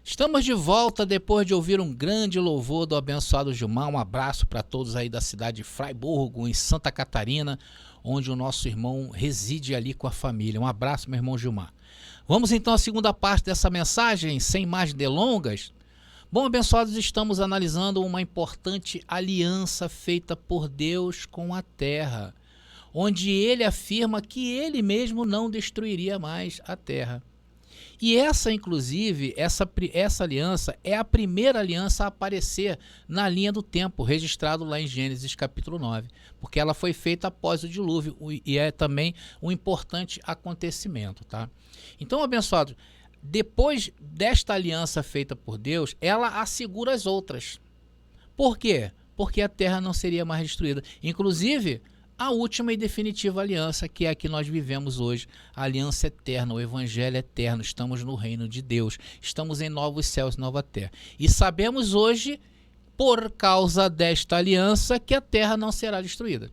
Estamos de volta depois de ouvir um grande louvor do abençoado Gilmar. Um abraço para todos aí da cidade de Fraiburgo, em Santa Catarina, onde o nosso irmão reside ali com a família. Um abraço, meu irmão Gilmar. Vamos então à segunda parte dessa mensagem, sem mais delongas. Bom, abençoados, estamos analisando uma importante aliança feita por Deus com a terra, onde ele afirma que ele mesmo não destruiria mais a terra. E essa, inclusive, essa aliança é a primeira aliança a aparecer na linha do tempo, registrado lá em Gênesis capítulo 9, porque ela foi feita após o dilúvio e é também um importante acontecimento, tá? Então, abençoados, depois desta aliança feita por Deus, ela assegura as outras. Por quê? Porque a terra não seria mais destruída. Inclusive, a última e definitiva aliança, que é a que nós vivemos hoje, a aliança eterna, o evangelho eterno. Estamos no reino de Deus, estamos em novos céus e nova terra. E sabemos hoje, por causa desta aliança, que a terra não será destruída.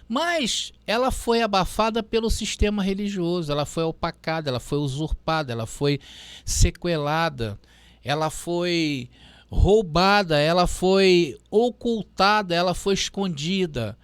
Mas ela foi abafada pelo sistema religioso, ela foi opacada, ela foi usurpada, ela foi sequelada, ela foi roubada, ela foi ocultada, ela foi escondida.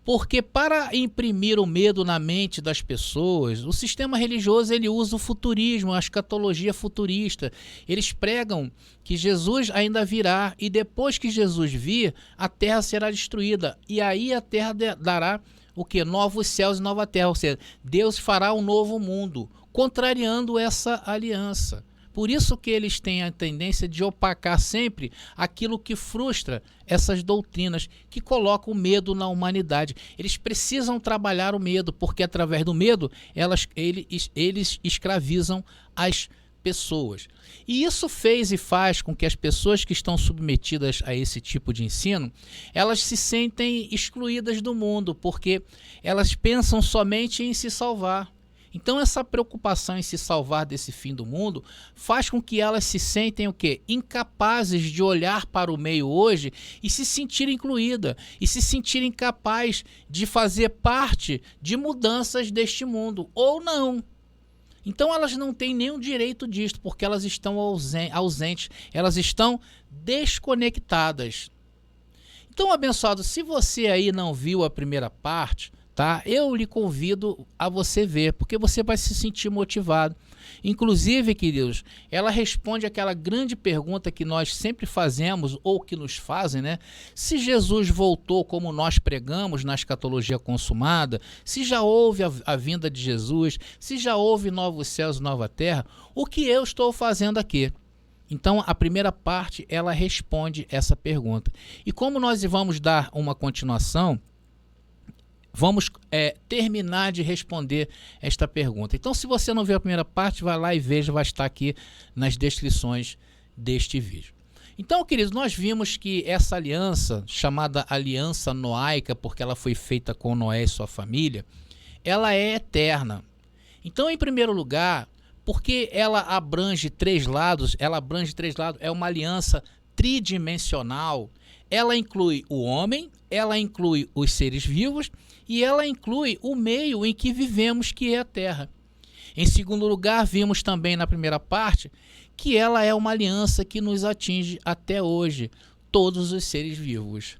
Porque para imprimir o medo na mente das pessoas, o sistema religioso ele usa o futurismo, a escatologia futurista. Eles pregam que Jesus ainda virá e depois que Jesus vir, a terra será destruída. E aí a terra dará o quê? Novos céus e nova terra. Ou seja, Deus fará um novo mundo, contrariando essa aliança. Por isso que eles têm a tendência de opacar sempre aquilo que frustra essas doutrinas, que colocam medo na humanidade. Eles precisam trabalhar o medo, porque através do medo eles escravizam as pessoas. E isso fez e faz com que as pessoas que estão submetidas a esse tipo de ensino, elas se sentem excluídas do mundo, porque elas pensam somente em se salvar. Então essa preocupação em se salvar desse fim do mundo faz com que elas se sentem o quê? Incapazes de olhar para o meio hoje e se sentirem incluídas, e se sentirem capazes de fazer parte de mudanças deste mundo, ou não. Então elas não têm nenhum direito disto, porque elas estão ausentes, elas estão desconectadas. Então, abençoado, se você aí não viu a primeira parte, tá? Eu lhe convido a você ver, porque você vai se sentir motivado. Inclusive, queridos, ela responde aquela grande pergunta que nós sempre fazemos, ou que nos fazem, né? Se Jesus voltou como nós pregamos na escatologia consumada, se já houve a vinda de Jesus, se já houve novos céus e nova terra, o que eu estou fazendo aqui? Então, a primeira parte, ela responde essa pergunta. E como nós vamos dar uma continuação, vamos terminar de responder esta pergunta. Então, se você não viu a primeira parte, vai lá e veja, vai estar aqui nas descrições deste vídeo. Então, queridos, nós vimos que essa aliança, chamada aliança noaica, porque ela foi feita com Noé e sua família, ela é eterna. Então, em primeiro lugar, porque ela abrange três lados, é uma aliança tridimensional. Ela inclui o homem, ela inclui os seres vivos e ela inclui o meio em que vivemos, que é a terra. Em segundo lugar, vimos também na primeira parte que ela é uma aliança que nos atinge até hoje, todos os seres vivos.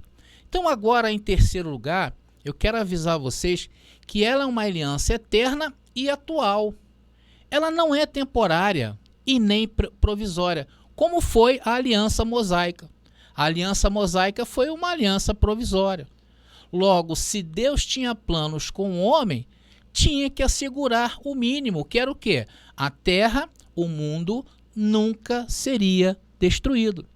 Então agora, em terceiro lugar, eu quero avisar vocês que ela é uma aliança eterna e atual. Ela não é temporária e nem provisória, como foi a aliança mosaica. A aliança mosaica foi uma aliança provisória. Logo, se Deus tinha planos com o homem, tinha que assegurar o mínimo, que era o quê? A terra, o mundo, nunca seria destruído.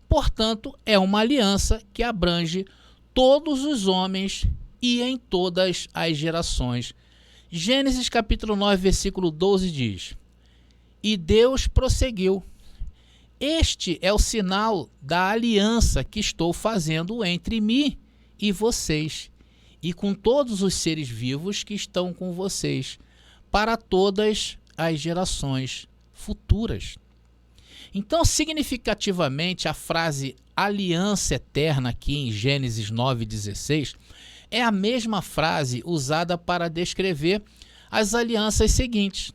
Portanto, é uma aliança que abrange todos os homens e em todas as gerações. Gênesis capítulo 9, versículo 12 diz: E Deus prosseguiu: Este é o sinal da aliança que estou fazendo entre mim e vocês, e com todos os seres vivos que estão com vocês, para todas as gerações futuras. Então, significativamente, a frase aliança eterna aqui em Gênesis 9,16 é a mesma frase usada para descrever as alianças seguintes.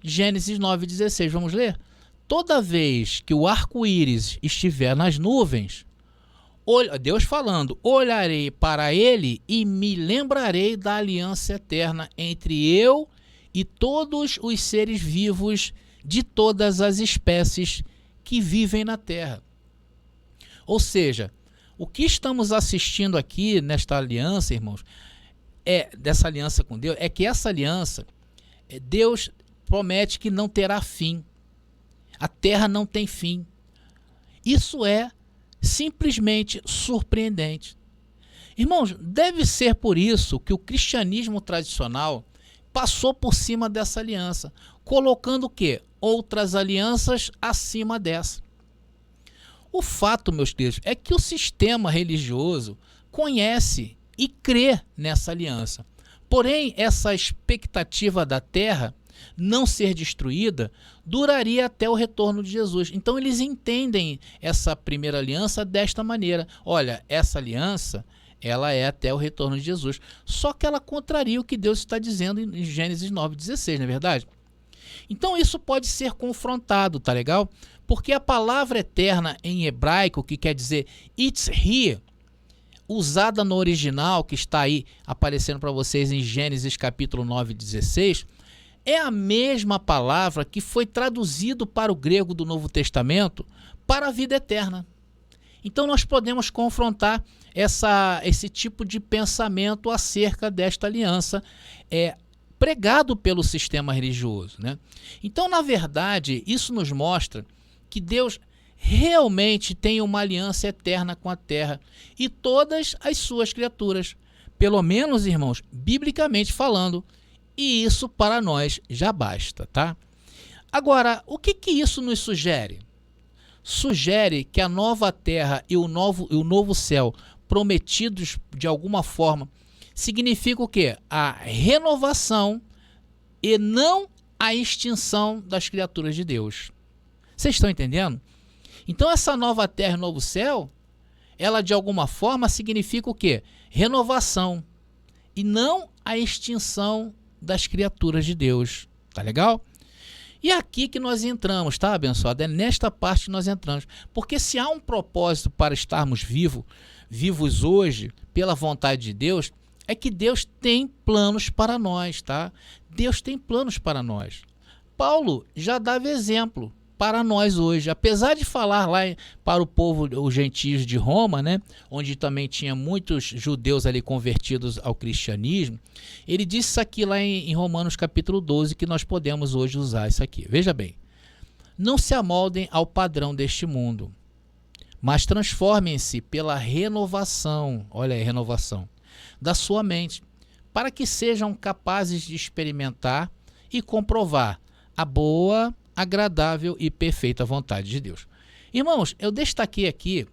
Gênesis 9,16, vamos ler? toda vez que o arco-íris estiver nas nuvens, Deus falando, olharei para ele e me lembrarei da aliança eterna entre eu e todos os seres vivos de todas as espécies que vivem na terra. Ou seja, o que estamos assistindo aqui nesta aliança, irmãos, dessa aliança com Deus, é que essa aliança, Deus promete que não terá fim. A terra não tem fim. Isso é simplesmente surpreendente. Irmãos, deve ser por isso que o cristianismo tradicional passou por cima dessa aliança, colocando o quê? Outras alianças acima dessa. O fato, meus queridos, é que o sistema religioso conhece e crê nessa aliança. Porém, essa expectativa da terra não ser destruída duraria até o retorno de Jesus. Então eles entendem essa primeira aliança desta maneira. Olha, essa aliança, ela é até o retorno de Jesus. Só que ela contraria o que Deus está dizendo em Gênesis 9:16, não é verdade? Então isso pode ser confrontado, tá legal? Porque a palavra eterna em hebraico, que quer dizer Itzhi, usada no original, que está aí aparecendo para vocês em Gênesis capítulo 9:16, é a mesma palavra que foi traduzido para o grego do Novo Testamento para a vida eterna. Então nós podemos confrontar esse tipo de pensamento acerca desta aliança pregado pelo sistema religioso, né? Então, na verdade, isso nos mostra que Deus realmente tem uma aliança eterna com a terra e todas as suas criaturas, pelo menos, irmãos, biblicamente falando, e isso para nós já basta, tá? Agora, o que isso nos sugere? Sugere que a nova terra e o novo céu prometidos de alguma forma significa o quê? A renovação e não a extinção das criaturas de Deus. Vocês estão entendendo? Então essa nova terra e novo céu, ela de alguma forma significa o quê? Renovação e não a extinção das criaturas de Deus. Tá legal? E é aqui que nós entramos, tá, abençoado? É nesta parte que nós entramos. Porque se há um propósito para estarmos vivos hoje, pela vontade de Deus, é que Deus tem planos para nós, tá? Deus tem planos para nós. Paulo já dava exemplo para nós hoje. Apesar de falar lá para o povo, os gentios de Roma, né, onde também tinha muitos judeus ali convertidos ao cristianismo, ele disse isso aqui lá em Romanos capítulo 12, que nós podemos hoje usar isso aqui. Veja bem, não se amoldem ao padrão deste mundo, mas transformem-se pela renovação, olha aí, renovação, da sua mente, para que sejam capazes de experimentar e comprovar a boa, agradável e perfeita vontade de Deus. Irmãos, eu destaquei aqui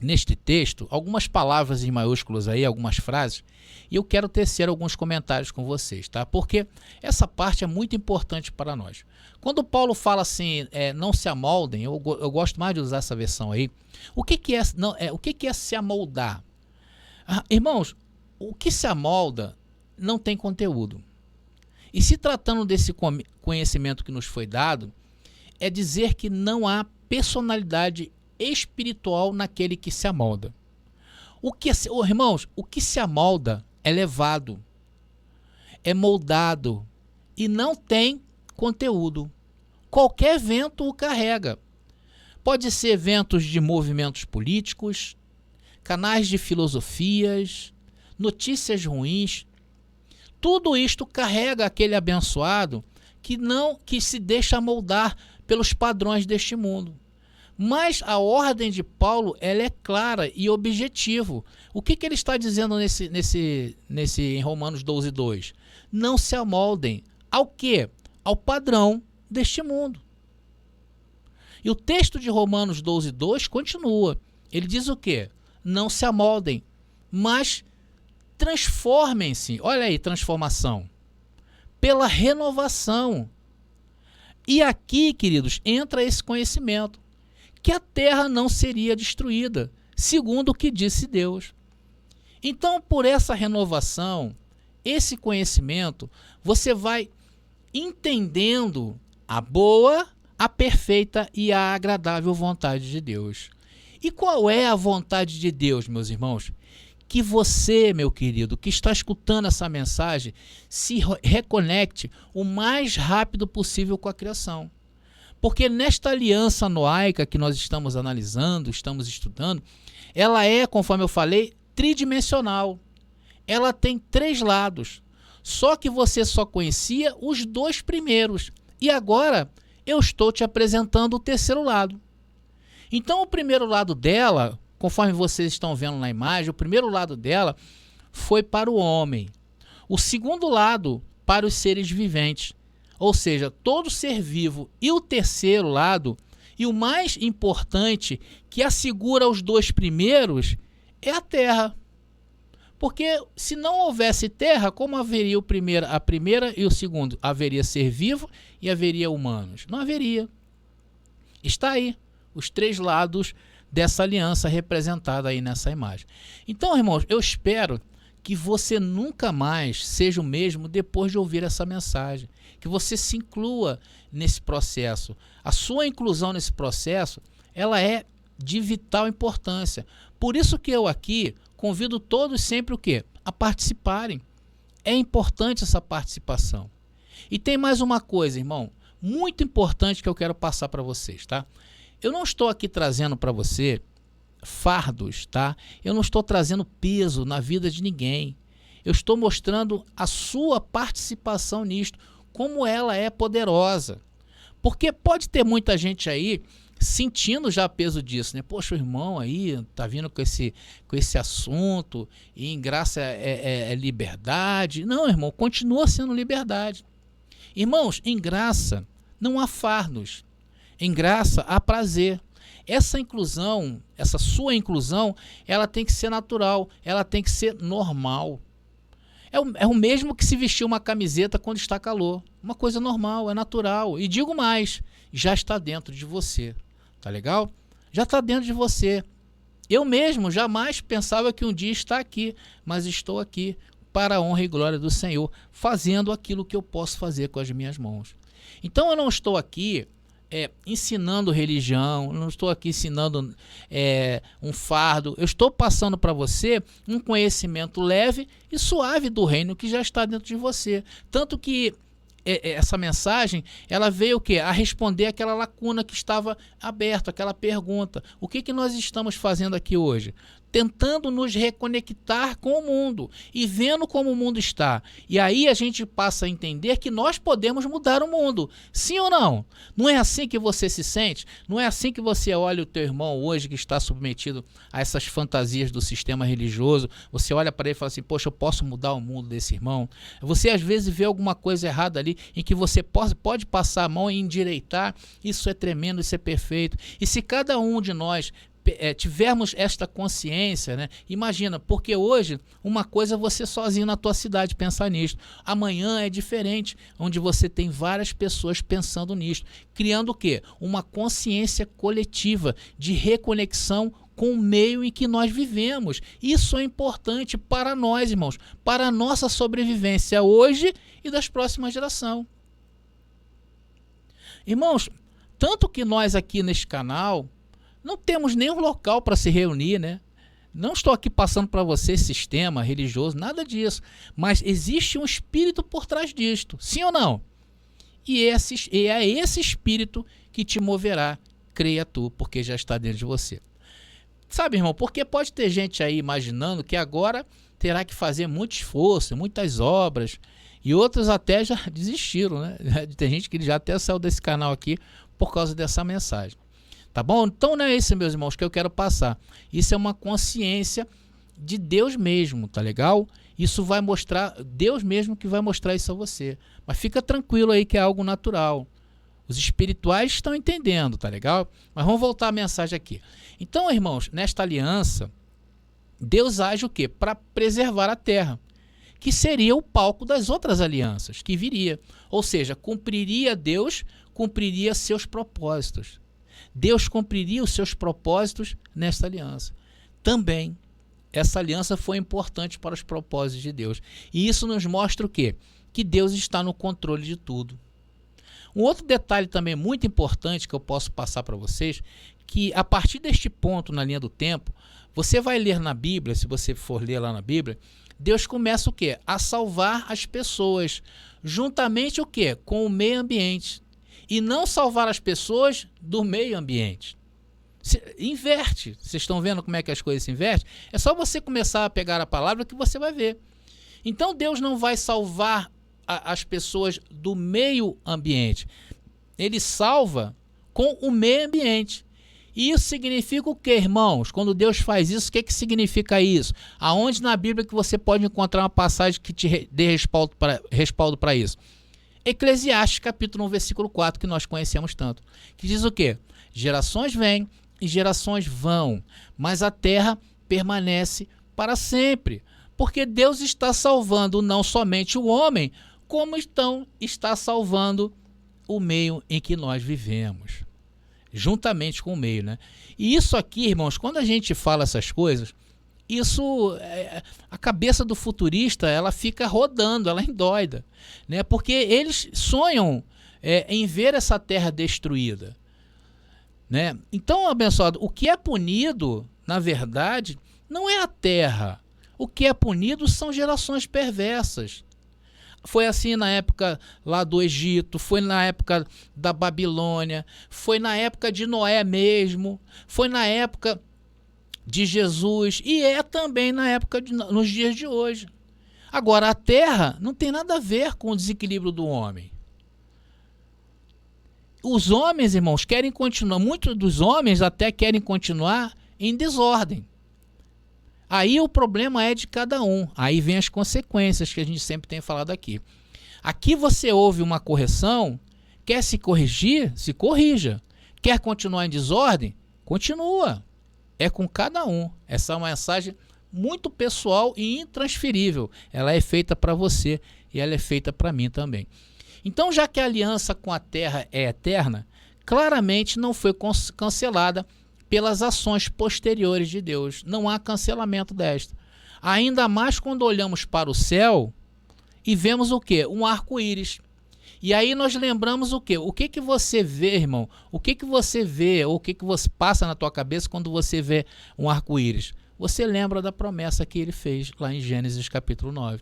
neste texto algumas palavras em maiúsculas aí, algumas frases, e eu quero tecer alguns comentários com vocês, tá? Porque essa parte é muito importante para nós. Quando Paulo fala assim, não se amoldem, eu gosto mais de usar essa versão aí. O que é se amoldar? Irmãos, o que se amolda não tem conteúdo. E se tratando desse conhecimento que nos foi dado, é dizer que não há personalidade espiritual naquele que se amolda. Irmãos, o que se amolda é levado, é moldado e não tem conteúdo. Qualquer vento o carrega. Pode ser ventos de movimentos políticos, canais de filosofias, notícias ruins. Tudo isto carrega aquele abençoado que se deixa moldar pelos padrões deste mundo. Mas a ordem de Paulo, ela é clara e objetiva. O que ele está dizendo em Romanos 12:2? Não se amoldem ao quê? Ao padrão deste mundo. E o texto de Romanos 12:2 continua. Ele diz o quê? Não se amoldem, mas transformem-se. Olha aí, transformação. Pela renovação. E aqui, queridos, entra esse conhecimento. Que a terra não seria destruída, segundo o que disse Deus. Então, por essa renovação, esse conhecimento, você vai entendendo a boa, a perfeita e a agradável vontade de Deus. E qual é a vontade de Deus, meus irmãos? Que você, meu querido, que está escutando essa mensagem, se reconecte o mais rápido possível com a criação. Porque nesta aliança noaica que nós estamos analisando, estamos estudando, ela é, conforme eu falei, tridimensional. Ela tem 3 lados. Só que você só conhecia os 2 primeiros. E agora eu estou te apresentando o 3º lado. Então o primeiro lado dela, conforme vocês estão vendo na imagem, o primeiro lado dela foi para o homem. O segundo lado para os seres viventes. Ou seja, todo ser vivo. E o 3º lado, e o mais importante, que assegura os 2 primeiros, é a terra. Porque se não houvesse terra, como haveria a primeira e o segundo? Haveria ser vivo e haveria humanos? Não haveria. Está aí os 3 lados dessa aliança representada aí nessa imagem. Então, irmãos, eu espero que você nunca mais seja o mesmo depois de ouvir essa mensagem. Que você se inclua nesse processo. A sua inclusão nesse processo, ela é de vital importância. Por isso que eu aqui convido todos sempre o quê? A participarem. É importante essa participação. E tem mais uma coisa, irmão, muito importante que eu quero passar para vocês, tá? Eu não estou aqui trazendo para você fardos, tá? Eu não estou trazendo peso na vida de ninguém. Eu estou mostrando a sua participação nisto, como ela é poderosa. Porque pode ter muita gente aí sentindo já peso disso, né? Poxa, o irmão aí tá vindo com esse assunto, e em graça é liberdade. Não, irmão, continua sendo liberdade. Irmãos, em graça não há fardos. Em graça há prazer. Essa inclusão, essa sua inclusão, ela tem que ser natural, ela tem que ser normal. É o mesmo que se vestir uma camiseta quando está calor. Uma coisa normal, é natural. E digo mais, já está dentro de você. Tá legal? Já está dentro de você. Eu mesmo jamais pensava que um dia está aqui, mas estou aqui para a honra e glória do Senhor, fazendo aquilo que eu posso fazer com as minhas mãos. Então eu não estou aqui ensinando religião, não estou aqui ensinando um fardo, eu estou passando para você um conhecimento leve e suave do reino que já está dentro de você. Tanto que essa mensagem, ela veio o quê? A responder aquela lacuna que estava aberta, aquela pergunta. O que nós estamos fazendo aqui hoje? Tentando nos reconectar com o mundo e vendo como o mundo está. E aí a gente passa a entender que nós podemos mudar o mundo. Sim ou não? Não é assim que você se sente? Não é assim que você olha o teu irmão hoje que está submetido a essas fantasias do sistema religioso? Você olha para ele e fala assim, poxa, eu posso mudar o mundo desse irmão? Você às vezes vê alguma coisa errada ali em que você pode passar a mão e endireitar. Isso é tremendo, isso é perfeito. E se cada um de nós tivermos esta consciência, né? Imagina, porque hoje uma coisa é você sozinho na tua cidade pensar nisso, amanhã é diferente, onde você tem várias pessoas pensando nisso, criando o quê? Uma consciência coletiva de reconexão com o meio em que nós vivemos. Isso é importante para nós, irmãos, para a nossa sobrevivência hoje e das próximas gerações. Irmãos, tanto que nós aqui neste canal não temos nenhum local para se reunir, né? Não estou aqui passando para você sistema religioso, nada disso. Mas existe um espírito por trás disto, sim ou não? E é esse espírito que te moverá, creia tu, porque já está dentro de você. Sabe, irmão, porque pode ter gente aí imaginando que agora terá que fazer muito esforço, muitas obras, e outros até já desistiram, né? Tem gente que já até saiu desse canal aqui por causa dessa mensagem. Tá bom? Então não é isso, meus irmãos, que eu quero passar. Isso é uma consciência de Deus mesmo, tá legal? Isso vai mostrar, Deus mesmo que vai mostrar isso a você. Mas fica tranquilo aí que é algo natural. Os espirituais estão entendendo, tá legal? Mas vamos voltar à mensagem aqui. Então, irmãos, nesta aliança, Deus age o quê? Para preservar a terra, que seria o palco das outras alianças que viria. Ou seja, Deus cumpriria seus propósitos. Deus cumpriria os seus propósitos nesta aliança. Também, essa aliança foi importante para os propósitos de Deus. E isso nos mostra o quê? Que Deus está no controle de tudo. Um outro detalhe também muito importante que eu posso passar para vocês, que a partir deste ponto na linha do tempo, você vai ler na Bíblia, se você for ler lá na Bíblia, Deus começa o quê? A salvar as pessoas, juntamente o quê? Com o meio ambiente. E não salvar as pessoas do meio ambiente. Inverte. Vocês estão vendo como é que as coisas se invertem? É só você começar a pegar a palavra que você vai ver. Então Deus não vai salvar as pessoas do meio ambiente. Ele salva com o meio ambiente. E isso significa o quê, irmãos? Quando Deus faz isso, o que significa isso? Aonde na Bíblia que você pode encontrar uma passagem que te dê respaldo para isso? Eclesiastes, capítulo 1, versículo 4, que nós conhecemos tanto. Que diz o quê? Gerações vêm e gerações vão, mas a terra permanece para sempre. Porque Deus está salvando não somente o homem, como está salvando o meio em que nós vivemos. Juntamente com o meio, né? E isso aqui, irmãos, quando a gente fala essas coisas, a cabeça do futurista, ela fica rodando, ela é endoida, né? Porque eles sonham em ver essa terra destruída, né? Então, abençoado, o que é punido, na verdade, não é a terra. O que é punido são gerações perversas. Foi assim na época lá do Egito, foi na época da Babilônia, foi na época de Noé mesmo, foi na época de Jesus e é também na época nos dias de hoje. Agora, a terra não tem nada a ver com o desequilíbrio do homem. Os homens, irmãos, querem continuar, muitos dos homens até querem continuar em desordem. Aí o problema é de cada um. Aí vem as consequências que a gente sempre tem falado aqui. Aqui você ouve uma correção, quer se corrigir? Se corrija. Quer continuar em desordem? Continua. É com cada um. Essa é uma mensagem muito pessoal e intransferível. Ela é feita para você e ela é feita para mim também. Então, já que a aliança com a terra é eterna, claramente não foi cancelada pelas ações posteriores de Deus. Não há cancelamento desta. Ainda mais quando olhamos para o céu e vemos o quê? Um arco-íris. E aí nós lembramos o quê? O que que você vê, irmão? O que que você vê, ou o que que você passa na tua cabeça quando você vê um arco-íris? Você lembra da promessa que ele fez lá em Gênesis capítulo 9.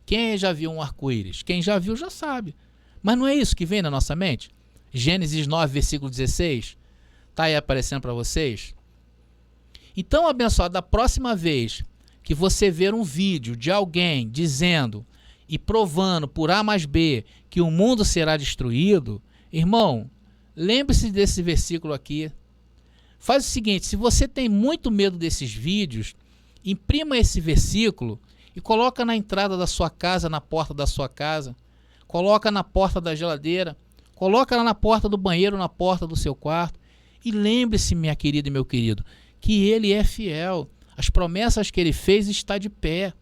Quem já viu um arco-íris? Quem já viu já sabe. Mas não é isso que vem na nossa mente? Gênesis 9, versículo 16... Está aí aparecendo para vocês? Então, abençoado, da próxima vez que você ver um vídeo de alguém dizendo e provando por A mais B que o mundo será destruído, irmão, lembre-se desse versículo aqui. Faz o seguinte, se você tem muito medo desses vídeos, imprima esse versículo e coloca na entrada da sua casa, na porta da sua casa, coloca na porta da geladeira, coloca lá na porta do banheiro, na porta do seu quarto. E lembre-se, minha querida e meu querido, que ele é fiel. As promessas que ele fez está de pé.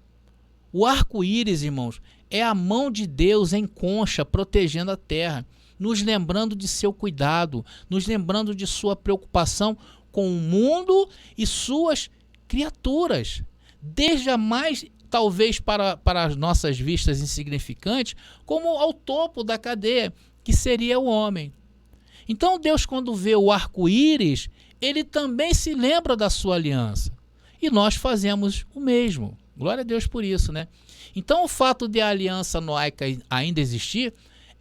O arco-íris, irmãos, é a mão de Deus em concha protegendo a terra, nos lembrando de seu cuidado, nos lembrando de sua preocupação com o mundo e suas criaturas. Desde a mais, talvez para as nossas vistas insignificantes, como ao topo da cadeia, que seria o homem. Então Deus, quando vê o arco-íris, ele também se lembra da sua aliança. E nós fazemos o mesmo. Glória a Deus por isso, né? Então o fato de a aliança noaica ainda existir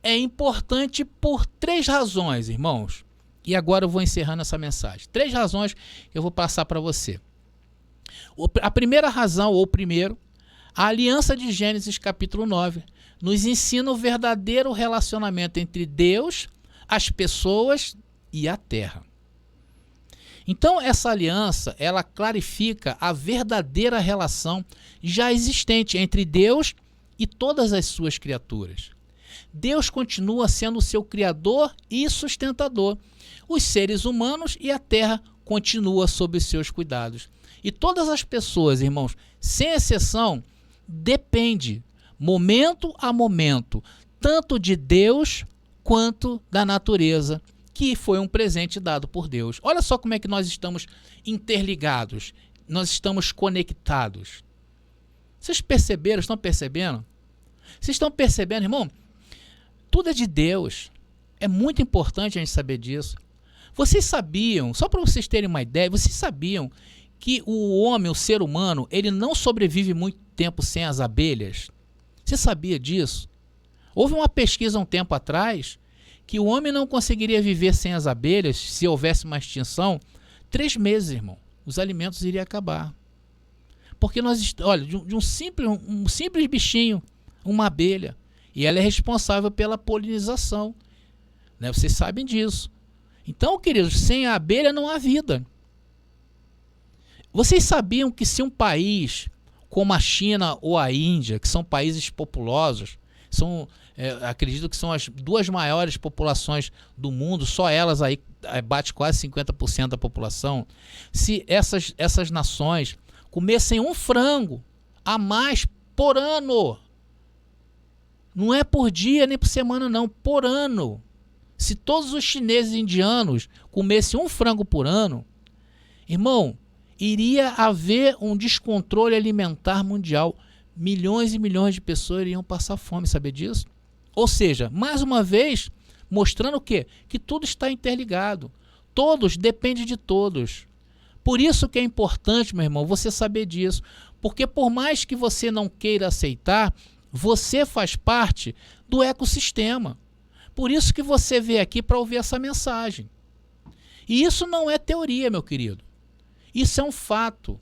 é importante por 3 razões, irmãos. E agora eu vou encerrando essa mensagem. 3 razões que eu vou passar para você. A primeira razão, ou primeiro, a aliança de Gênesis capítulo 9 nos ensina o verdadeiro relacionamento entre Deus, as pessoas e a terra. Então essa aliança, ela clarifica a verdadeira relação já existente entre Deus e todas as suas criaturas. Deus continua sendo o seu criador e sustentador. Os seres humanos e a terra continuam sob os seus cuidados. E todas as pessoas, irmãos, sem exceção, dependem, momento a momento, tanto de Deus quanto da natureza, que foi um presente dado por Deus. Olha só como é que nós estamos interligados, nós estamos conectados. Vocês perceberam, estão percebendo? Vocês estão percebendo, irmão? Tudo é de Deus. É muito importante a gente saber disso. Vocês sabiam, só para vocês terem uma ideia, vocês sabiam que o homem, o ser humano, ele não sobrevive muito tempo sem as abelhas? Você sabia disso? Houve uma pesquisa um tempo atrás que o homem não conseguiria viver sem as abelhas se houvesse uma extinção. 3 meses, irmão. Os alimentos iriam acabar. Porque nós, olha, de um simples bichinho, uma abelha, e ela é responsável pela polinização, né? Vocês sabem disso. Então, queridos, sem a abelha não há vida. Vocês sabiam que se um país como a China ou a Índia, que são países populosos, acredito que são as 2 maiores populações do mundo, só elas aí bate quase 50% da população, se essas nações comessem um frango a mais por ano, não é por dia nem por semana não, por ano. Se todos os chineses e indianos comessem um frango por ano, irmão, iria haver um descontrole alimentar mundial. Milhões e milhões de pessoas iriam passar fome, saber disso? Ou seja, mais uma vez, mostrando o quê? Que tudo está interligado. Todos dependem de todos. Por isso que é importante, meu irmão, você saber disso. Porque por mais que você não queira aceitar, você faz parte do ecossistema. Por isso que você veio aqui para ouvir essa mensagem. E isso não é teoria, meu querido. Isso é um fato.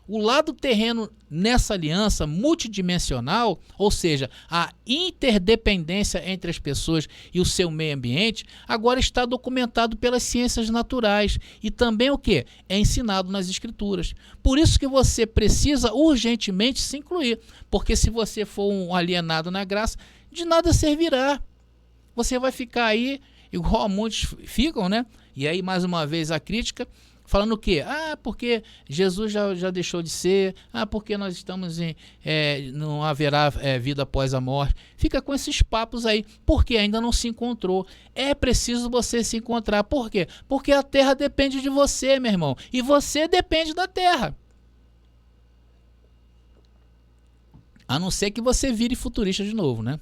O lado terreno nessa aliança multidimensional, ou seja, a interdependência entre as pessoas e o seu meio ambiente, agora está documentado pelas ciências naturais e também o que? É ensinado nas escrituras. Por isso que você precisa urgentemente se incluir, porque se você for um alienado na graça, de nada servirá. Você vai ficar aí, igual muitos ficam, né? E aí, mais uma vez, a crítica, falando o quê? Porque Jesus já deixou de ser, porque nós estamos não haverá vida após a morte. Fica com esses papos aí, porque ainda não se encontrou. É preciso você se encontrar. Por quê? Porque a terra depende de você, meu irmão, e você depende da terra. A não ser que você vire futurista de novo, né?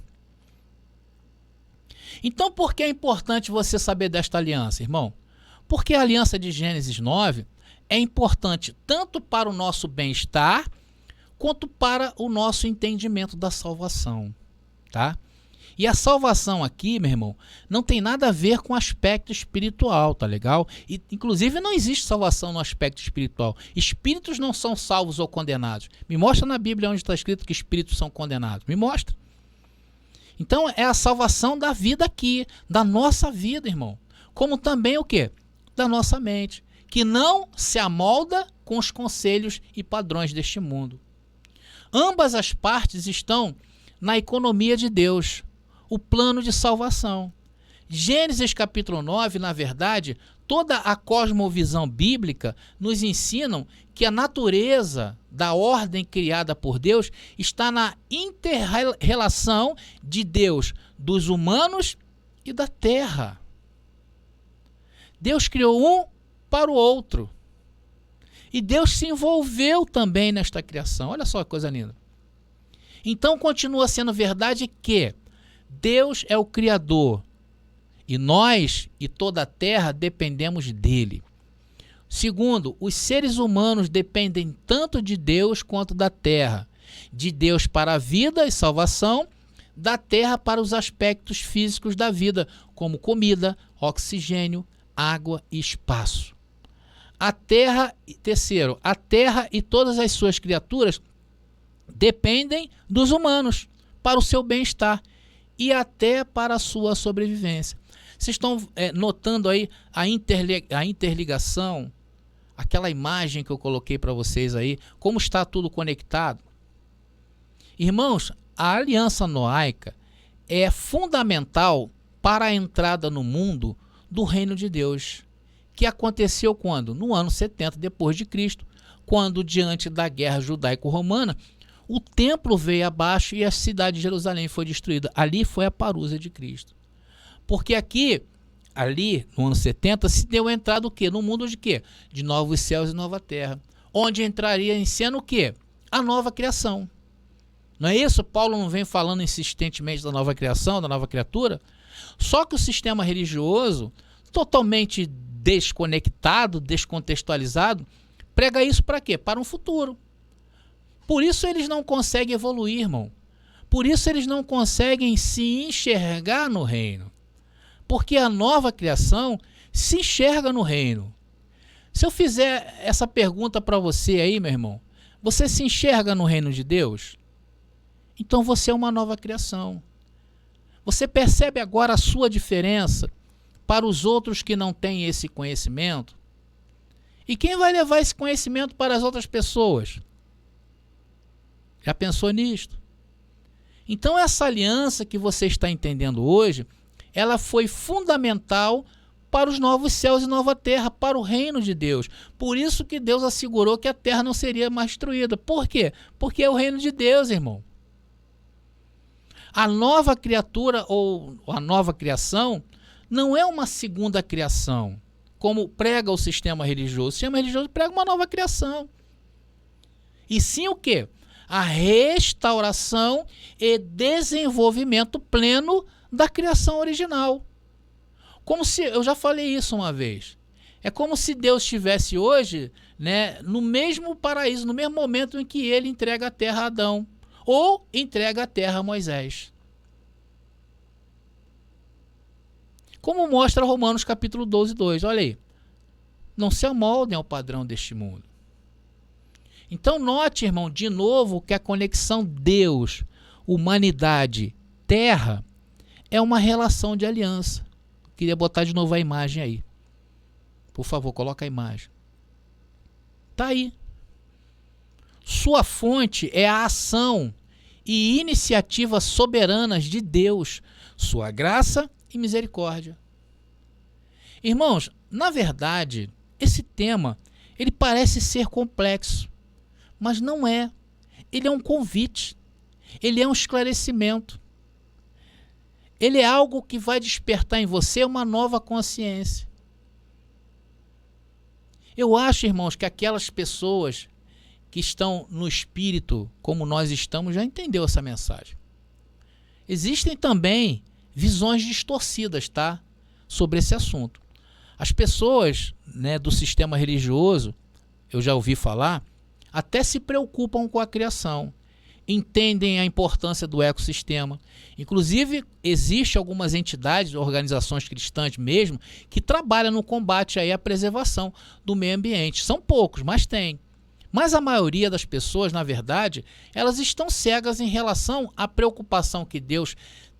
Então, por que é importante você saber desta aliança, irmão? Porque a aliança de Gênesis 9 é importante tanto para o nosso bem-estar, quanto para o nosso entendimento da salvação, tá? E a salvação aqui, meu irmão, não tem nada a ver com o aspecto espiritual, tá legal? E, inclusive, não existe salvação no aspecto espiritual. Espíritos não são salvos ou condenados. Me mostra na Bíblia onde está escrito que espíritos são condenados. Me mostra. Então, é a salvação da vida aqui, da nossa vida, irmão. Como também o quê? Da nossa mente, que não se amolda com os conselhos e padrões deste mundo. Ambas as partes estão na economia de Deus, o plano de salvação. Gênesis capítulo 9, na verdade, toda a cosmovisão bíblica nos ensinam que a natureza da ordem criada por Deus está na inter-relação de Deus, dos humanos e da terra. Deus criou um para o outro. E Deus se envolveu também nesta criação. Olha só que coisa linda. Então continua sendo verdade que Deus é o Criador. E nós e toda a terra dependemos dele. Segundo, os seres humanos dependem tanto de Deus quanto da terra. De Deus para a vida e salvação, da terra para os aspectos físicos da vida, como comida, oxigênio, água e espaço. Terceiro, a terra e todas as suas criaturas dependem dos humanos para o seu bem-estar e até para a sua sobrevivência. Vocês estão notando aí a interligação, aquela imagem que eu coloquei para vocês aí, como está tudo conectado? Irmãos, a aliança noaica é fundamental para a entrada no mundo do reino de Deus, que aconteceu quando? No ano 70 depois de Cristo, quando diante da guerra judaico-romana, o templo veio abaixo e a cidade de Jerusalém foi destruída. Ali foi a parúzia de Cristo. Porque ali, no ano 70, se deu a entrada o quê? No mundo de quê? De novos céus e nova terra. Onde entraria em cena o quê? A nova criação. Não é isso? Paulo não vem falando insistentemente da nova criação, da nova criatura? Só que o sistema religioso, totalmente desconectado, descontextualizado, prega isso para quê? Para um futuro. Por isso eles não conseguem evoluir, irmão. Por isso eles não conseguem se enxergar no reino. Porque a nova criação se enxerga no reino. Se eu fizer essa pergunta para você aí, meu irmão, você se enxerga no reino de Deus? Então você é uma nova criação. Você percebe agora a sua diferença para os outros que não têm esse conhecimento? E quem vai levar esse conhecimento para as outras pessoas? Já pensou nisto? Então essa aliança que você está entendendo hoje, ela foi fundamental para os novos céus e nova terra, para o reino de Deus. Por isso que Deus assegurou que a terra não seria mais destruída. Por quê? Porque é o reino de Deus, irmão. A nova criatura ou a nova criação não é uma segunda criação, como prega o sistema religioso. O sistema religioso prega uma nova criação. E sim o quê? A restauração e desenvolvimento pleno da criação original. Como se, eu já falei isso uma vez, é como se Deus estivesse hoje, né, no mesmo paraíso, no mesmo momento em que ele entrega a terra a Adão, ou entrega a terra a Moisés. Como mostra Romanos capítulo 12, 2, olha aí. Não se amoldem ao padrão deste mundo. Então note, irmão, de novo que a conexão Deus, humanidade, terra, é uma relação de aliança. Queria botar de novo a imagem aí. Por favor, coloca a imagem. Tá aí. Sua fonte é a ação e iniciativas soberanas de Deus, sua graça e misericórdia. Irmãos, na verdade, esse tema, ele parece ser complexo, mas não é. Ele é um convite, ele é um esclarecimento. Ele é algo que vai despertar em você uma nova consciência. Eu acho, irmãos, que aquelas pessoas que estão no espírito, como nós estamos, já entendeu essa mensagem. Existem também visões distorcidas, tá? Sobre esse assunto. As pessoas, né, do sistema religioso, eu já ouvi falar, até se preocupam com a criação. Entendem a importância do ecossistema. Inclusive, existem algumas entidades, organizações cristãs mesmo, que trabalham no combate aí à preservação do meio ambiente. São poucos, mas tem. Mas a maioria das pessoas, na verdade, elas estão cegas em relação à preocupação que Deus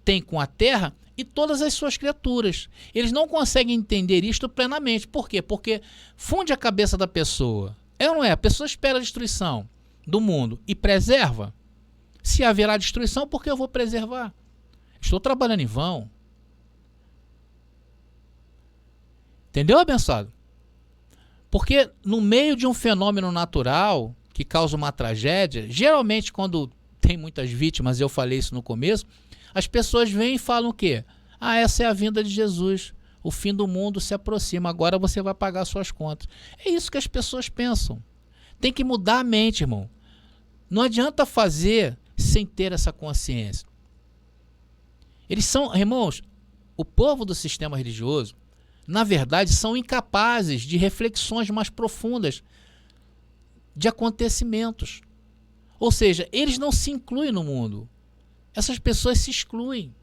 tem com a terra e todas as suas criaturas. Eles não conseguem entender isto plenamente. Por quê? Porque funde a cabeça da pessoa. É ou não é? A pessoa espera a destruição do mundo e preserva. Se haverá destruição, por que eu vou preservar? Estou trabalhando em vão. Entendeu, abençoado? Porque no meio de um fenômeno natural que causa uma tragédia, geralmente quando tem muitas vítimas, eu falei isso no começo, as pessoas vêm e falam o quê? Ah, essa é a vinda de Jesus. O fim do mundo se aproxima, agora você vai pagar suas contas. É isso que as pessoas pensam. Tem que mudar a mente, irmão. Não adianta fazer sem ter essa consciência. Eles são, irmãos, o povo do sistema religioso, na verdade, são incapazes de reflexões mais profundas de acontecimentos. Ou seja, eles não se incluem no mundo. Essas pessoas se excluem.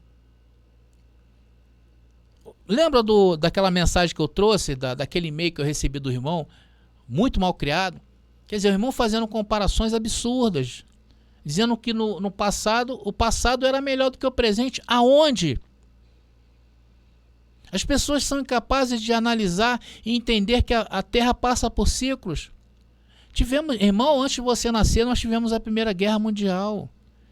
Lembra daquela mensagem que eu trouxe, daquele e-mail que eu recebi do irmão, muito mal criado? Quer dizer, o irmão fazendo comparações absurdas, dizendo que no passado, o passado era melhor do que o presente. Aonde? As pessoas são incapazes de analisar e entender que a Terra passa por ciclos. Irmão, antes de você nascer, nós tivemos a Primeira Guerra Mundial.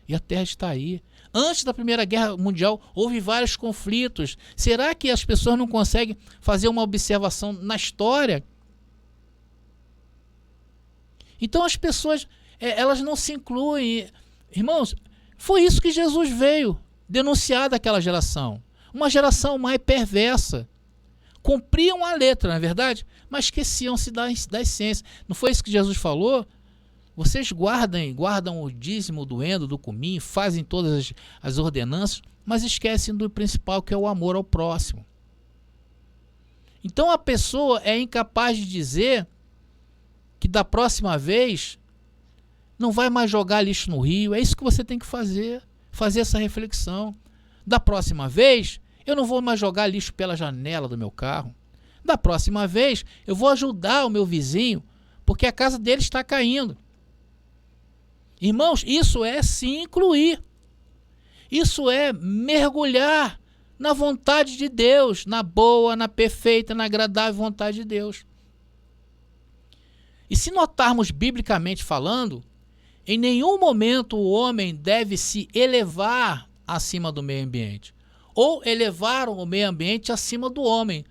E a Terra está aí. Antes da Primeira Guerra Mundial, houve vários conflitos. Será que as pessoas não conseguem fazer uma observação na história? Então as pessoas, elas não se incluem. Irmãos, foi isso que Jesus veio denunciar daquela geração. Uma geração mais perversa. Cumpriam a letra, não é verdade? Mas esqueciam-se da essência. Não foi isso que Jesus falou? Vocês guardam o dízimo do endo, do cominho, fazem todas as ordenanças, mas esquecem do principal, que é o amor ao próximo. Então a pessoa é incapaz de dizer que da próxima vez não vai mais jogar lixo no rio. É isso que você tem que fazer essa reflexão. Da próxima vez, eu não vou mais jogar lixo pela janela do meu carro. Da próxima vez, eu vou ajudar o meu vizinho, porque a casa dele está caindo. Irmãos, isso é se incluir. Isso é mergulhar na vontade de Deus, na boa, na perfeita, na agradável vontade de Deus. E se notarmos biblicamente falando, em nenhum momento o homem deve se elevar acima do meio ambiente, ou elevar o meio ambiente acima do homem,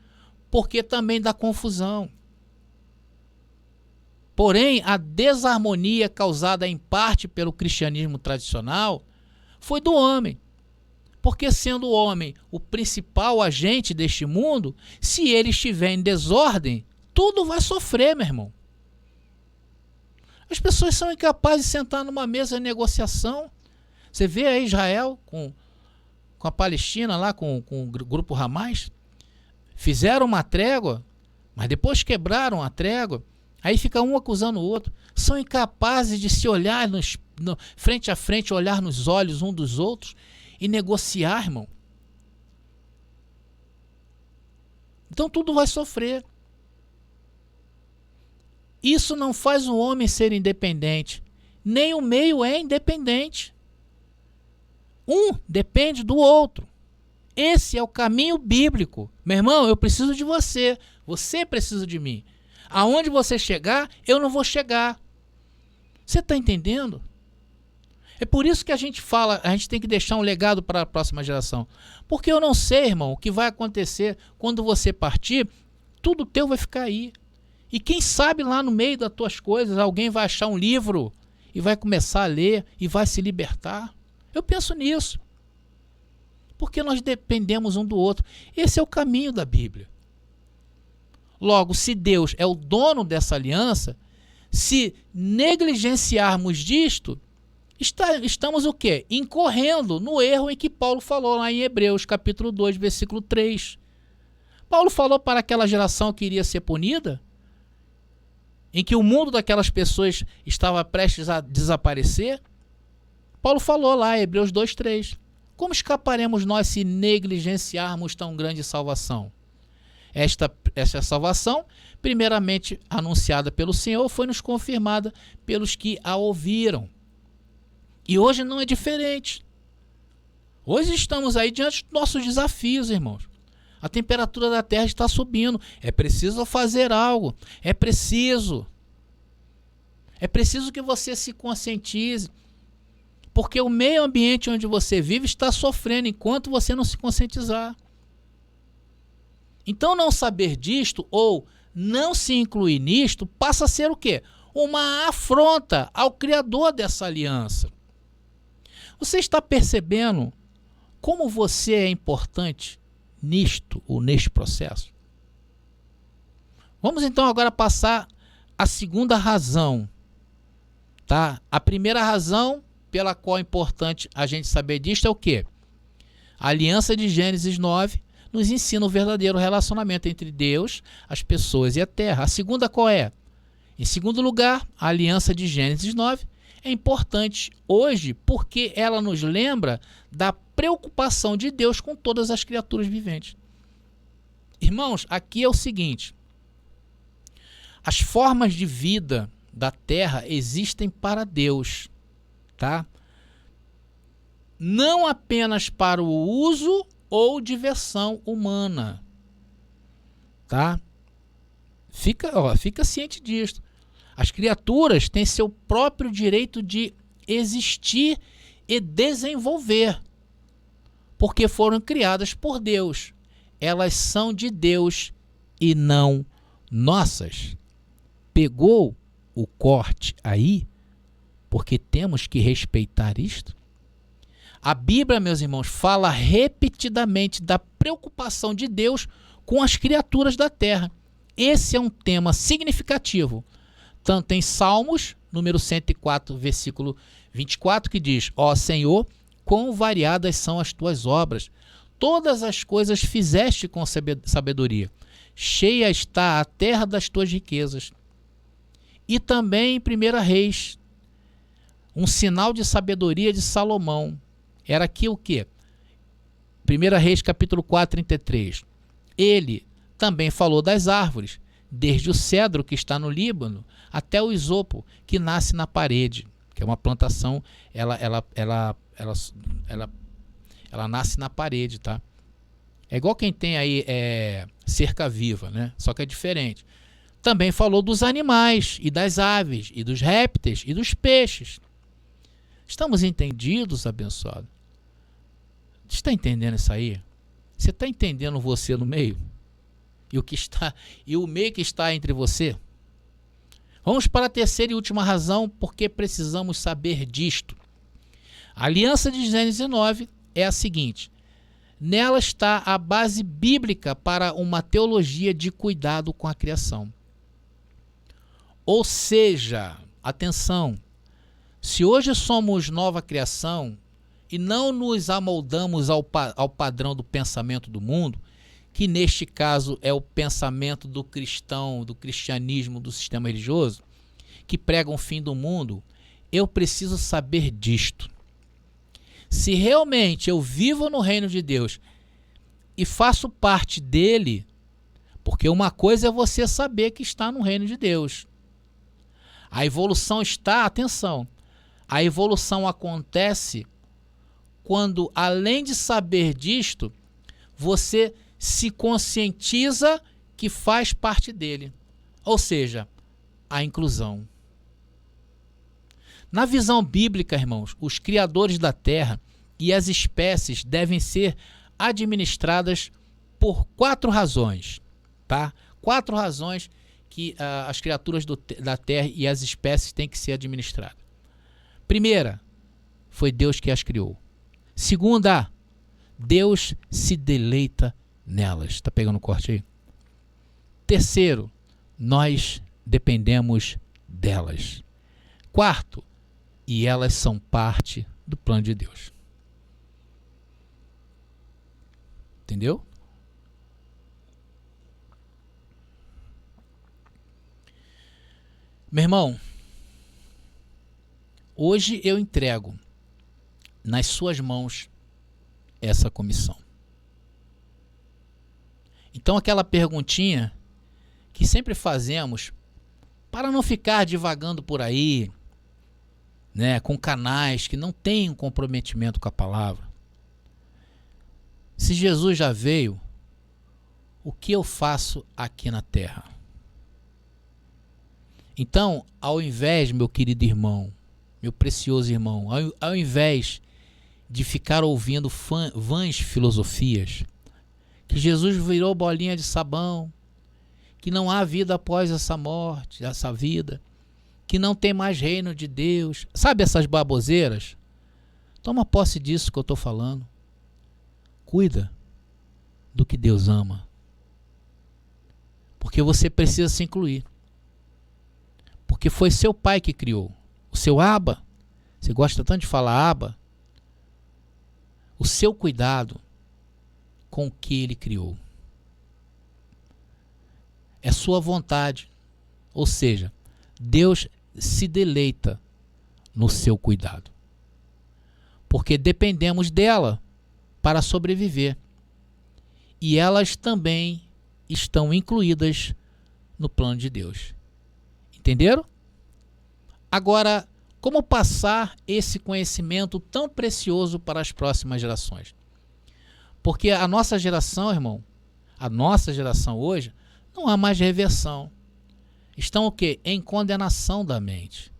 porque também dá confusão. Porém, a desarmonia causada em parte pelo cristianismo tradicional foi do homem. Porque sendo o homem o principal agente deste mundo, se ele estiver em desordem, tudo vai sofrer, meu irmão. As pessoas são incapazes de sentar numa mesa de negociação. Você vê aí Israel com a Palestina, lá com o grupo Hamas, fizeram uma trégua, mas depois quebraram a trégua, aí fica um acusando o outro. São incapazes de se olhar frente a frente, olhar nos olhos um dos outros e negociar, irmão. Então tudo vai sofrer. Isso não faz o homem ser independente, nem o meio é independente. Um depende do outro. Esse é o caminho bíblico. Meu irmão, eu preciso de você, você precisa de mim. Aonde você chegar, eu não vou chegar. Você está entendendo? É por isso que a gente fala, a gente tem que deixar um legado para a próxima geração. Porque eu não sei, irmão, o que vai acontecer quando você partir, tudo teu vai ficar aí. E quem sabe lá no meio das tuas coisas, alguém vai achar um livro e vai começar a ler e vai se libertar. Eu penso nisso. Porque nós dependemos um do outro. Esse é o caminho da Bíblia. Logo, se Deus é o dono dessa aliança, se negligenciarmos disto, estamos o quê? Incorrendo no erro em que Paulo falou lá em Hebreus, capítulo 2, versículo 3. Paulo falou para aquela geração que iria ser punida, em que o mundo daquelas pessoas estava prestes a desaparecer. Paulo falou lá em Hebreus 2, 3. Como escaparemos nós se negligenciarmos tão grande salvação? Esta salvação, primeiramente anunciada pelo Senhor, foi nos confirmada pelos que a ouviram. E hoje não é diferente. Hoje estamos aí diante dos nossos desafios, irmãos. A temperatura da terra está subindo. É preciso fazer algo. É preciso que você se conscientize. Porque o meio ambiente onde você vive está sofrendo enquanto você não se conscientizar. Então não saber disto ou não se incluir nisto passa a ser o quê? Uma afronta ao Criador dessa aliança. Você está percebendo como você é importante nisto ou neste processo? Vamos então agora passar a segunda razão, tá? A primeira razão pela qual é importante a gente saber disto é o quê? A aliança de Gênesis 9 nos ensina o verdadeiro relacionamento entre Deus, as pessoas e a terra. A segunda qual é? Em segundo lugar, a aliança de Gênesis 9 é importante hoje porque ela nos lembra da preocupação de Deus com todas as criaturas viventes. Irmãos, aqui é o seguinte: as formas de vida da terra existem para Deus, tá? Não apenas para o uso ou diversão humana, tá? Fica ciente disso. As criaturas têm seu próprio direito de existir e desenvolver, porque foram criadas por Deus. Elas são de Deus e não nossas. Pegou o corte aí? Porque temos que respeitar isto. A Bíblia, meus irmãos, fala repetidamente da preocupação de Deus com as criaturas da terra. Esse é um tema significativo, tanto em Salmos, número 104, versículo 24, que diz: ó Senhor, quão variadas são as tuas obras. Todas as coisas fizeste com sabedoria. Cheia está a terra das tuas riquezas. E também em 1 Reis, um sinal de sabedoria de Salomão. Era aqui o quê? 1 Reis capítulo 4, 33. Ele também falou das árvores, desde o cedro que está no Líbano até o isopo que nasce na parede, que é uma plantação, ela nasce na parede, tá? É igual quem tem aí cerca viva, né? Só que é diferente. Também falou dos animais e das aves e dos répteis e dos peixes. Estamos entendidos, abençoado? Você está entendendo isso aí? Você está entendendo você no meio? E o meio que está entre você? Vamos para a terceira e última razão, porque precisamos saber disto. A aliança de Gênesis 9 é a seguinte: nela está a base bíblica para uma teologia de cuidado com a criação. Ou seja, atenção, se hoje somos nova criação e não nos amoldamos ao padrão do pensamento do mundo, que neste caso é o pensamento do cristão, do cristianismo, do sistema religioso, que pregam o fim do mundo, eu preciso saber disto. Se realmente eu vivo no reino de Deus e faço parte dele, porque uma coisa é você saber que está no reino de Deus. A evolução está, atenção, a evolução acontece quando, além de saber disto, você se conscientiza que faz parte dele. Ou seja, a inclusão. Na visão bíblica, irmãos, os criadores da terra e as espécies devem ser administradas por 4 razões, tá? 4 razões que as criaturas da terra e as espécies têm que ser administradas. Primeira, foi Deus que as criou. Segunda, Deus se deleita nelas. Está pegando o corte aí? Terceiro, nós dependemos delas. Quarto, e elas são parte do plano de Deus. Entendeu? Meu irmão, hoje eu entrego nas suas mãos essa comissão. Então aquela perguntinha que sempre fazemos para não ficar divagando por aí, né, com canais que não têm um comprometimento com a palavra. Se Jesus já veio, o que eu faço aqui na terra? Então, ao invés, meu querido irmão, meu precioso irmão, ao invés de ficar ouvindo vãs filosofias, que Jesus virou bolinha de sabão, que não há vida após essa morte, essa vida, que não tem mais reino de Deus, sabe essas baboseiras? Toma posse disso que eu estou falando. Cuida do que Deus ama, porque você precisa se incluir, porque foi seu pai que criou, o seu Abba. Você gosta tanto de falar Abba? O seu cuidado com o que ele criou é sua vontade, ou seja, Deus se deleita no seu cuidado, porque dependemos dela para sobreviver, e elas também estão incluídas no plano de Deus. Entenderam? Agora, como passar esse conhecimento tão precioso para as próximas gerações? Porque a nossa geração, irmão, a nossa geração hoje, não há mais reversão. Estão o quê? Em condenação da mente.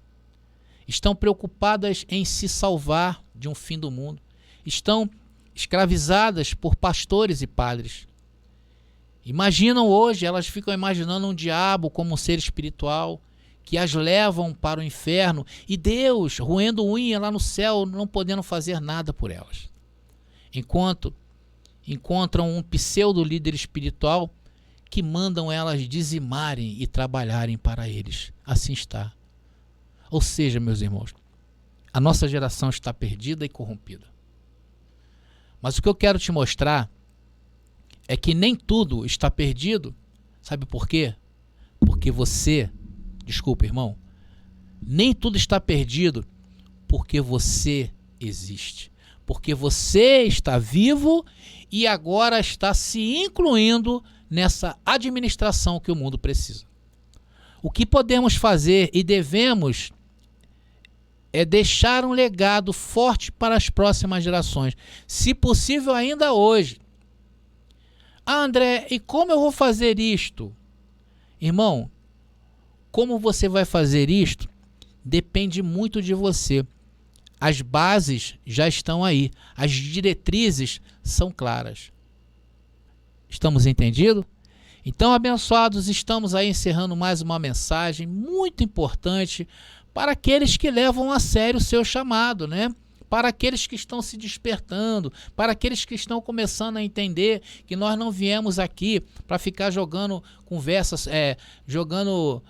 Estão preocupadas em se salvar de um fim do mundo. Estão escravizadas por pastores e padres. Imaginam hoje, elas ficam imaginando um diabo como um ser espiritual que as levam para o inferno e Deus roendo unha lá no céu, não podendo fazer nada por elas. Enquanto encontram um pseudo líder espiritual que mandam elas dizimarem e trabalharem para eles. Assim está. Ou seja, meus irmãos, a nossa geração está perdida e corrompida. Mas o que eu quero te mostrar é que nem tudo está perdido. Sabe por quê? Porque você, desculpa, irmão, nem tudo está perdido porque você existe. Porque você está vivo e agora está se incluindo nessa administração que o mundo precisa. O que podemos fazer e devemos é deixar um legado forte para as próximas gerações, se possível ainda hoje. Ah, André, e como eu vou fazer isto? Irmão, como você vai fazer isto depende muito de você. As bases já estão aí, as diretrizes são claras. Estamos entendidos? Então, abençoados, estamos aí encerrando mais uma mensagem muito importante para aqueles que levam a sério o seu chamado, né? Para aqueles que estão se despertando, para aqueles que estão começando a entender que nós não viemos aqui para ficar jogando conversas, jogando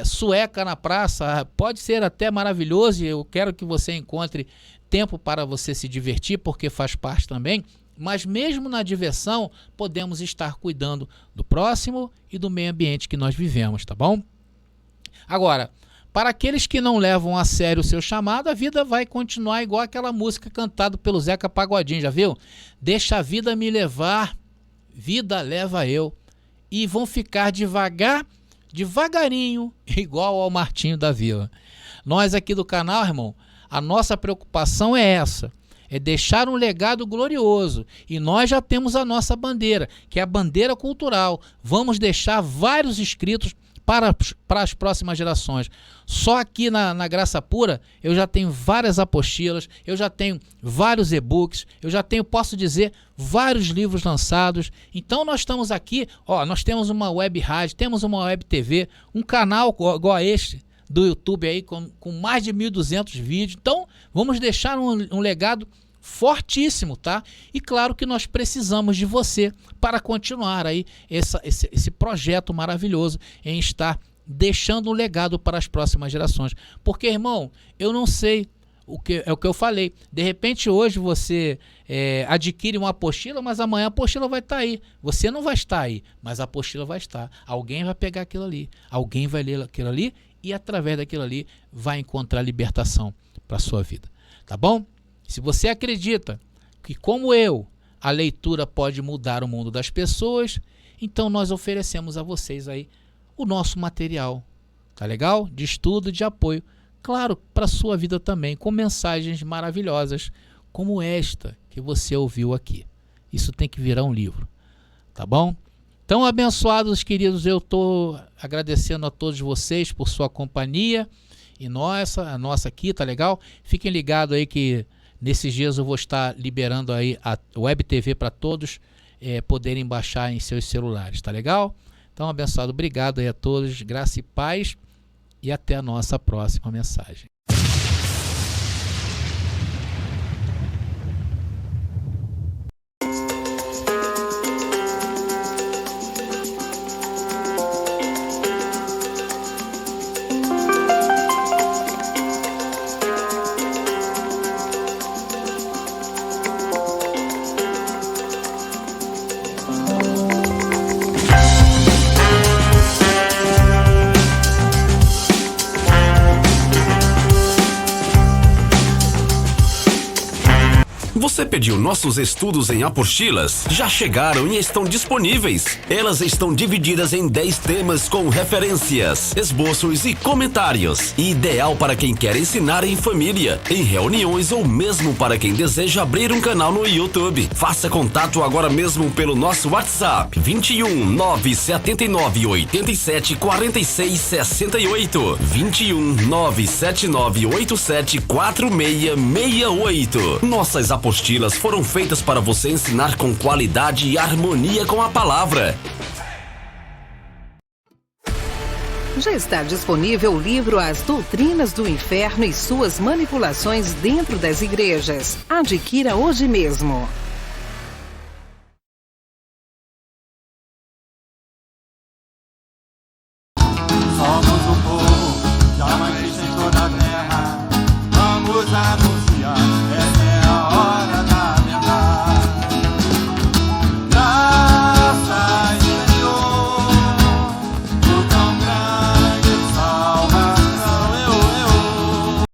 sueca na praça. Pode ser até maravilhoso e eu quero que você encontre tempo para você se divertir, porque faz parte também. Mas mesmo na diversão, podemos estar cuidando do próximo e do meio ambiente que nós vivemos, tá bom? Agora, para aqueles que não levam a sério o seu chamado, a vida vai continuar igual aquela música cantada pelo Zeca Pagodinho, já viu? Deixa a vida me levar, vida leva eu. E vão ficar devagarinho, igual ao Martinho da Vila. Nós aqui do canal, irmão, a nossa preocupação é essa. É deixar um legado glorioso. E nós já temos a nossa bandeira, que é a bandeira cultural. Vamos deixar vários escritos para as próximas gerações. Só aqui na Graça Pura, eu já tenho várias apostilas, eu já tenho vários e-books, eu já tenho, posso dizer, vários livros lançados. Então nós estamos aqui, nós temos uma web rádio, temos uma web TV, um canal igual a este do YouTube aí, com mais de 1.200 vídeos. Então vamos deixar um legado fortíssimo, tá? E claro que nós precisamos de você para continuar aí esse projeto maravilhoso em estar deixando um legado para as próximas gerações. Porque, irmão, eu não sei o que eu falei. De repente hoje você adquire uma apostila, mas amanhã a apostila vai estar aí. Você não vai estar aí, mas a apostila vai estar. Alguém vai pegar aquilo ali, alguém vai ler aquilo ali e através daquilo ali vai encontrar libertação para a sua vida. Tá bom? Se você acredita que, como eu, a leitura pode mudar o mundo das pessoas, então nós oferecemos a vocês aí o nosso material, tá legal? De estudo, de apoio, claro, para a sua vida também, com mensagens maravilhosas, como esta que você ouviu aqui. Isso tem que virar um livro, tá bom? Então, abençoados, queridos, eu estou agradecendo a todos vocês por sua companhia, e a nossa aqui, tá legal? Fiquem ligados aí que nesses dias eu vou estar liberando aí a Web TV para todos poderem baixar em seus celulares, tá legal? Então, abençoado, obrigado aí a todos, graça e paz, e até a nossa próxima mensagem. Você pediu nossos estudos em apostilas? Já chegaram e estão disponíveis. Elas estão divididas em 10 temas com referências, esboços e comentários. Ideal para quem quer ensinar em família, em reuniões ou mesmo para quem deseja abrir um canal no YouTube. Faça contato agora mesmo pelo nosso WhatsApp 21 979 87 46 68 21 979 87 46 68. Nossas apostilas foram feitas para você ensinar com qualidade e harmonia com a palavra. Já está disponível o livro As Doutrinas do Inferno e Suas Manipulações Dentro das Igrejas. Adquira hoje mesmo. Só